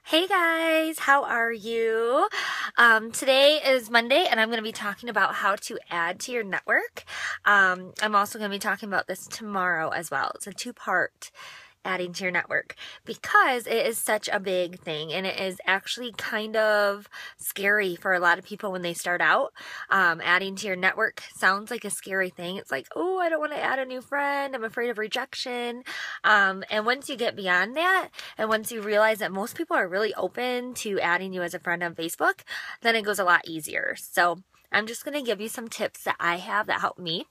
Hey guys, how are you? Today is Monday and I'm going to be talking about how to add to your network. I'm also going to be talking about this tomorrow as well. It's a two-part adding to your network because it is such a big thing and it is actually kind of scary for a lot of people when they start out. Adding to your network sounds like a scary thing. It's like, oh, I don't want to add a new friend. I'm afraid of rejection. And once you get beyond that, and once you realize that most people are really open to adding you as a friend on Facebook, then it goes a lot easier. So I'm just going to give you some tips that I have that help me.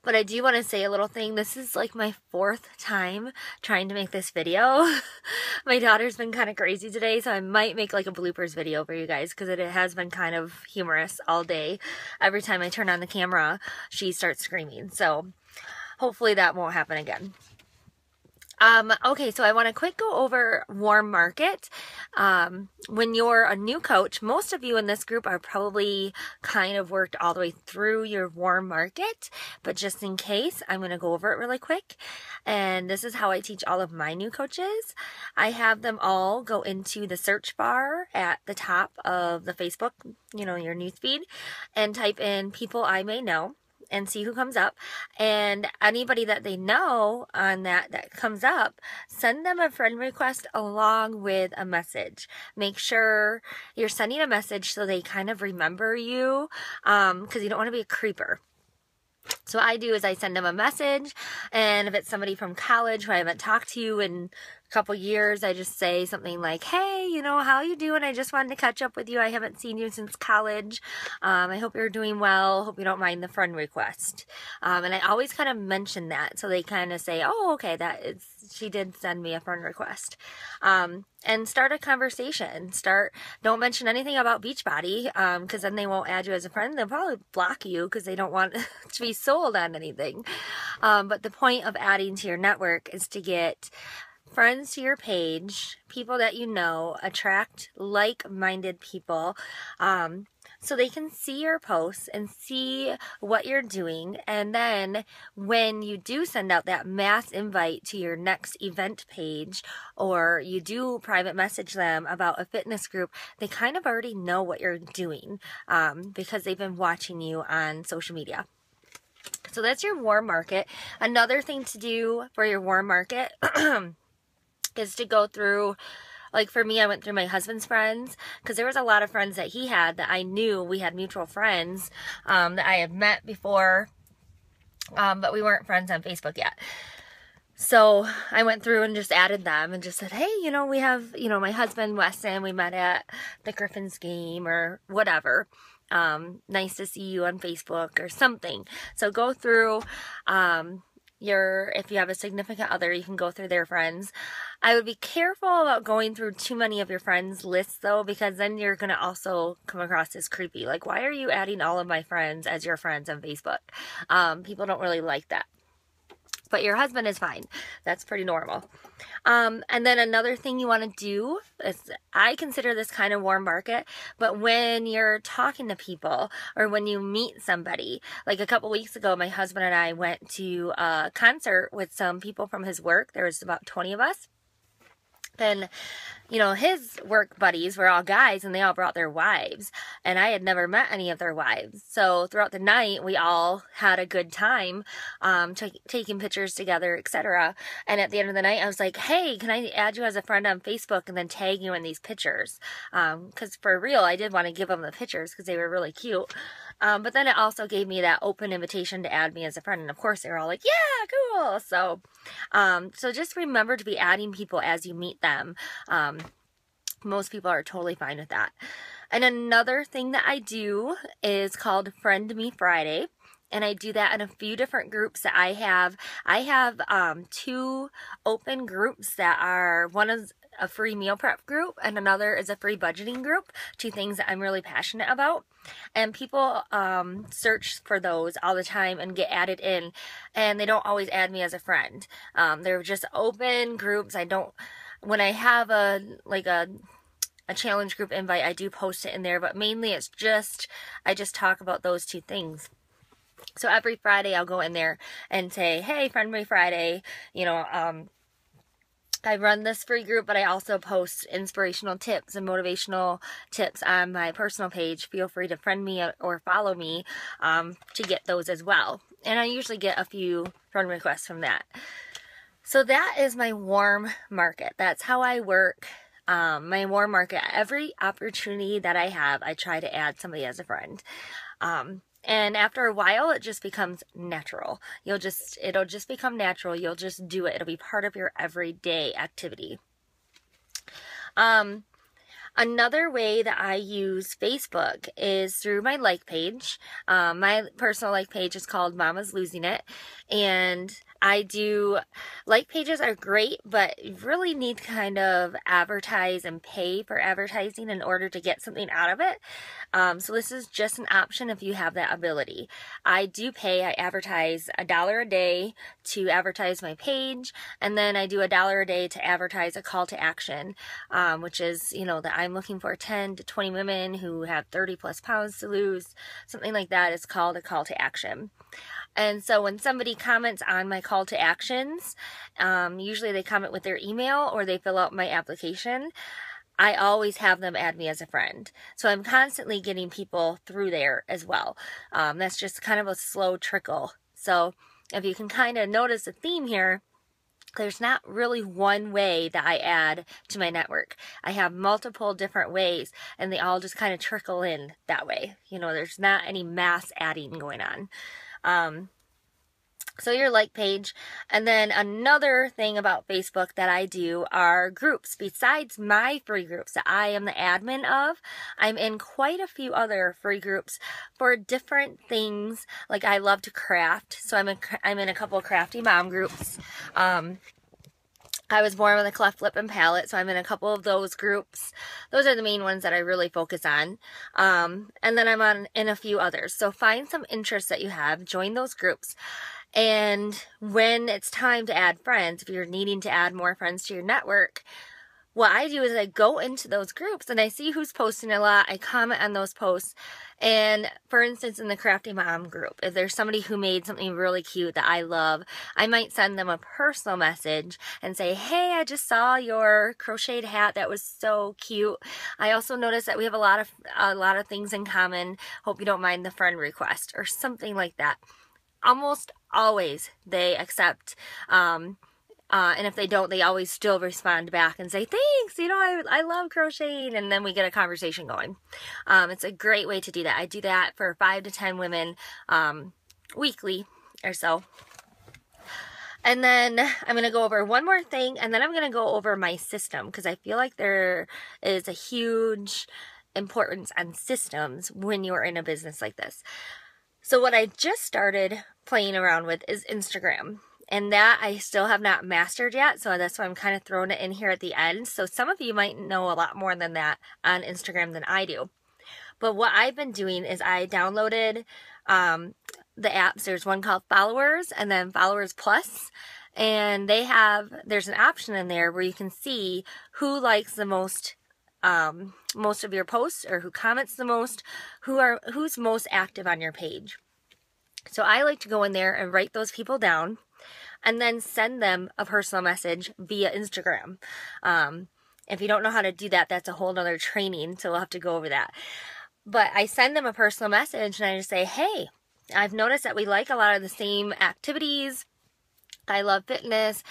But I do want to say a little thing. This is like my fourth time trying to make this video. My daughter's been kind of crazy today, so I might make like a bloopers video for you guys because it has been kind of humorous all day. Every time I turn on the camera, she starts screaming. So hopefully that won't happen again. Okay, so I want to quick go over warm market. When you're a new coach, most of you in this group are probably kind of worked all the way through your warm market, but just in case, I'm going to go over it really quick. And this is how I teach all of my new coaches. I have them all go into the search bar at the top of the Facebook, your newsfeed, and type in people I may know and see who comes up, and anybody that they know on that comes up, send them a friend request along with a message. Make sure you're sending a message so they kind of remember you, because you don't want to be a creeper. So what I do is I send them a message, and if it's somebody from college who I haven't talked to in a couple years, I just say something like, hey, how you doing? I just wanted to catch up with you. I haven't seen you since college. I hope you're doing well. Hope you don't mind the friend request. And I always kind of mention that, so they kind of say, oh, okay, she did send me a friend request. And start a conversation. Don't mention anything about Beachbody, because then they won't add you as a friend. They'll probably block you because they don't want to be sold on anything. But the point of adding to your network is to get friends to your page, people that you know, attract like-minded people, so they can see your posts and see what you're doing. And then when you do send out that mass invite to your next event page, or you do private message them about a fitness group, they kind of already know what you're doing, because they've been watching you on social media. So that's your warm market. Another thing to do for your warm market is to go through, like for me, I went through my husband's friends, because there was a lot of friends that he had that I knew, we had mutual friends that I had met before, but we weren't friends on Facebook yet. So I went through and just added them and just said, hey, we have, my husband, Weston, we met at the Griffins game or whatever. Nice to see you on Facebook or something. So go through, if you have a significant other, you can go through their friends. I would be careful about going through too many of your friends' lists though, because then you're going to also come across as creepy. Like, why are you adding all of my friends as your friends on Facebook? People don't really like that. But your husband is fine. That's pretty normal. And then another thing you want to do is, I consider this kind of warm market, but when you're talking to people or when you meet somebody, like a couple weeks ago, my husband and I went to a concert with some people from his work. There was about 20 of us. And, his work buddies were all guys and they all brought their wives. And I had never met any of their wives. So throughout the night, we all had a good time, taking pictures together, etc. And at the end of the night, I was like, hey, can I add you as a friend on Facebook and then tag you in these pictures? Because for real, I did want to give them the pictures because they were really cute. But then it also gave me that open invitation to add me as a friend. And of course, they were all like, yeah, cool. So just remember to be adding people as you meet them. Most people are totally fine with that. And another thing that I do is called Friend Me Friday. And I do that in a few different groups that I have. I have 2 open groups that are, one is a free meal prep group and another is a free budgeting group, 2 things that I'm really passionate about. And people search for those all the time and get added in, and they don't always add me as a friend. They're just open groups. When I have a challenge group invite, I do post it in there, but mainly I just talk about those 2 things. So every Friday I'll go in there and say, hey, Friend Me Friday, I run this free group, but I also post inspirational tips and motivational tips on my personal page. Feel free to friend me or follow me to get those as well. And I usually get a few friend requests from that. So that is my warm market. That's how I work. My warm market. Every opportunity that I have, I try to add somebody as a friend. And after a while, it just becomes natural. It'll just become natural. You'll just do it. It'll be part of your everyday activity. Another way that I use Facebook is through my like page. My personal like page is called Mama's Losing It. And like pages are great, but you really need to kind of advertise and pay for advertising in order to get something out of it. So this is just an option if you have that ability. I do pay. I advertise $1 a day to advertise my page, and then I do $1 a day to advertise a call to action, which is, that I'm looking for 10 to 20 women who have 30 plus pounds to lose. Something like that is called a call to action. And so when somebody comments on my call to actions, usually they comment with their email or they fill out my application. I always have them add me as a friend. So I'm constantly getting people through there as well. That's just kind of a slow trickle. So if you can kind of notice a theme here, there's not really one way that I add to my network. I have multiple different ways, and they all just kind of trickle in that way. There's not any mass adding going on. So your like page. And then another thing about Facebook that I do are groups. Besides my free groups that I am the admin of, I'm in quite a few other free groups for different things. Like I love to craft. So I'm in a couple of crafty mom groups. I was born with a cleft lip and palate, so I'm in a couple of those groups. Those are the main ones that I really focus on. And then I'm in a few others. So find some interests that you have, join those groups. And when it's time to add friends, if you're needing to add more friends to your network, what I do is I go into those groups and I see who's posting a lot. I comment on those posts. And for instance, in the Crafty Mom group, if there's somebody who made something really cute that I love, I might send them a personal message and say, hey, I just saw your crocheted hat. That was so cute. I also noticed that we have a lot of things in common. Hope you don't mind the friend request or something like that. Almost always they accept, and if they don't, they always still respond back and say, thanks, I love crocheting, and then we get a conversation going. It's a great way to do that. I do that for 5 to 10 women weekly or so. And then I'm going to go over one more thing, and then I'm going to go over my system, because I feel like there is a huge importance on systems when you're in a business like this. So what I just started playing around with is Instagram. And that I still have not mastered yet, so that's why I'm kind of throwing it in here at the end. So some of you might know a lot more than that on Instagram than I do. But what I've been doing is I downloaded the apps. There's one called Followers and then Followers Plus. And there's an option in there where you can see who likes the most of your posts, or who comments the most, who's most active on your page. So I like to go in there and write those people down and then send them a personal message via Instagram. If you don't know how to do that, that's a whole nother training, so we'll have to go over that. But I send them a personal message and I just say, hey, I've noticed that we like a lot of the same activities. I love fitness,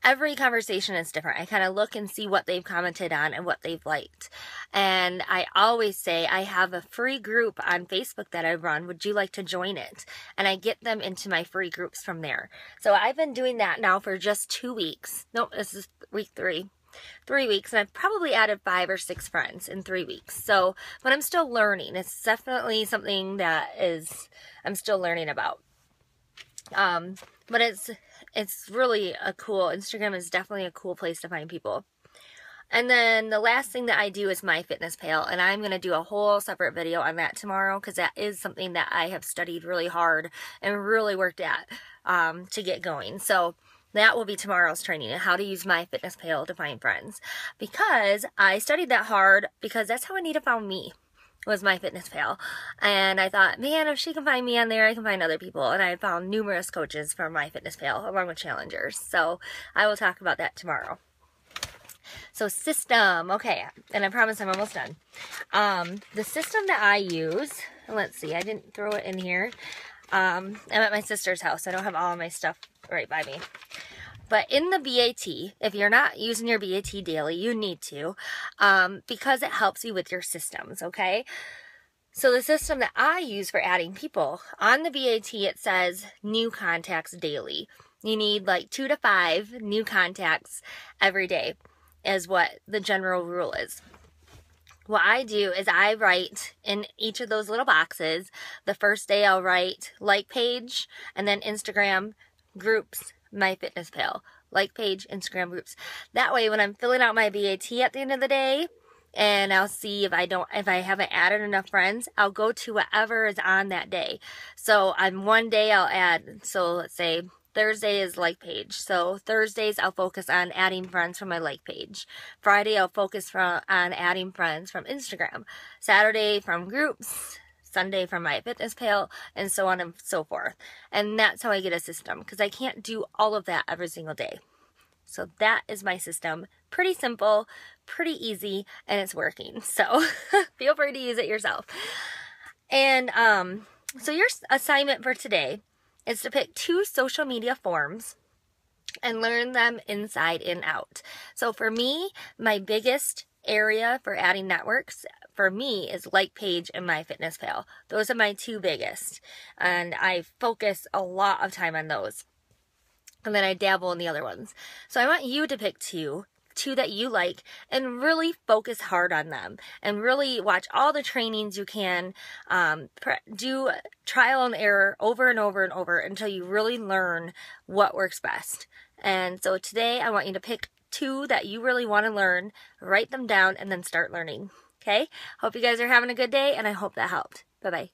every conversation is different. I kind of look and see what they've commented on and what they've liked. And I always say, I have a free group on Facebook that I run. Would you like to join it? And I get them into my free groups from there. So I've been doing that now for just 2 weeks. Nope, this is week 3. 3 weeks, and I've probably added 5 or 6 friends in 3 weeks. So, but I'm still learning. It's definitely something that I'm still learning about. But it's really Instagram is definitely a cool place to find people. And then the last thing that I do is MyFitnessPal, and I'm going to do a whole separate video on that tomorrow, because that is something that I have studied really hard and really worked at to get going. So that will be tomorrow's training, how to use MyFitnessPal to find friends. Because I studied that hard, because that's how Anita found me. was MyFitnessPal. And I thought, man, if she can find me on there, I can find other people. And I found numerous coaches from MyFitnessPal along with challengers. So I will talk about that tomorrow. So system, okay, and I promise I'm almost done. The system that I use, let's see, I didn't throw it in here. I'm at my sister's house. I don't have all of my stuff right by me. But in the BAT, if you're not using your BAT daily, you need to, because it helps you with your systems, okay? So the system that I use for adding people, on the BAT it says new contacts daily. You need like 2 to 5 new contacts every day is what the general rule is. What I do is I write in each of those little boxes. The first day I'll write like page, and then Instagram, groups, MyFitnessPal, like page, Instagram, groups. That way when I'm filling out my BAT at the end of the day, and I'll see if I haven't added enough friends, I'll go to whatever is on that day. So on one day I'll add, so let's say Thursday is like page. So Thursdays I'll focus on adding friends from my like page. Friday I'll focus on adding friends from Instagram. Saturday from groups. Sunday from MyFitnessPal, and so on and so forth. And that's how I get a system, because I can't do all of that every single day. So that is my system. Pretty simple, pretty easy, and it's working. So feel free to use it yourself. And so your assignment for today is to pick 2 social media forms and learn them inside and out. So for me, my biggest area for adding networks for me is like page and MyFitnessPal. Those are my 2 biggest, and I focus a lot of time on those, and then I dabble in the other ones. So I want you to pick two that you like and really focus hard on them, and really watch all the trainings you can, do trial and error over and over and over until you really learn what works best. And so today I want you to pick 2 that you really want to learn, write them down, and then start learning. Okay? Hope you guys are having a good day, and I hope that helped. Bye-bye.